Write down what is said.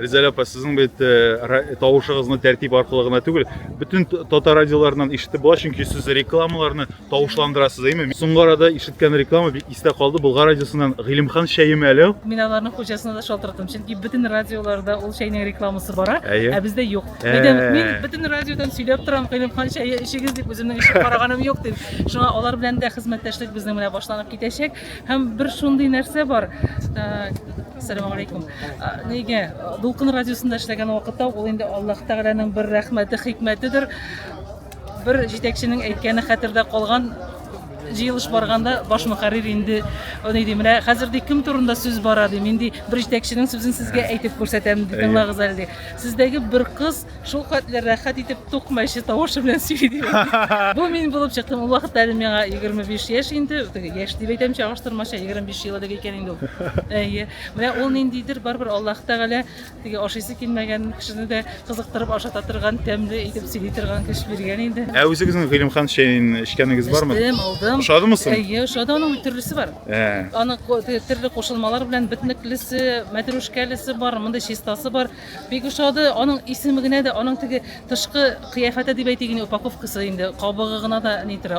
Резаль апа, сіздің бет тауышыңызны тәртип арқылы ғана түгел, бүтін тота радиоларынан ишетіп була, чөнки сіз рекламаларны тауышландырасыз, әйме? Соңғы арада ишеткән реклама бик истә калды. Булгар радиосыннан Гыйлемхан Шәймәле. Мин аларның хуҗасына да шалтыраттым, чөнки бүтән радиоларда ул чәйнең рекламасы бара, Әйе. биздә юк. Мин бүтән радиодан сөйләп торам, Гыйлемхан чәй ишегез дип үземнең ишеп караганым юк дип. Шуңа алар белән дә хезмәттәшлек безнең менә башланып китәчәк. Һәм бер шундый нәрсә бар. Ассаламу алейкум. Нигә Дулкын радиосында эшләгән вакытта ул инде Аллаһ Тәгаләнең бер рәхмәте, хикмәтедер. Бер җитәкченең әйткәне хәтердә калган. Җыелыш барганда баш мөхәррир инде аны ди, менә хәзер ди кем турында сүз бара ди, мин ди бер җитәкченең сүзен сезгә әйтеп күрсәтәм ди, тыңлагыз әле ди. Сездәге бер кыз шул хәтле рәхәт итеп тукмайчы тавышы белән сөйли. Бу мин булып чыктым. Ул вакытта әле миңа 25 яшь инде, яшь дип әйтәм, чагыштырмача 25 елда икән инде ул. Әйе. Менә ул ниндидер барбер Аллаһ Тәгалә теге ашыйсы килмәгән кешене дә кызыктырып ашата торган, тәмле итеп сөйли торган кеш биргән инде. Ә үзегезнең Гыйлемхан Шәйн эчкәнегез бармы? Алдым. Ошадымысың? Әйе, ошады, аның төрлесе бар. Аның төрле кушылмалар белән битнеклесе, мәтрүшкәлесе бар, монда чистасы бар. Бик ошады, аның исеме генә дә, аның теге тышкы кыяфәте дип әйтик инде, упаковкасы инде, кабыгы гына да нитер.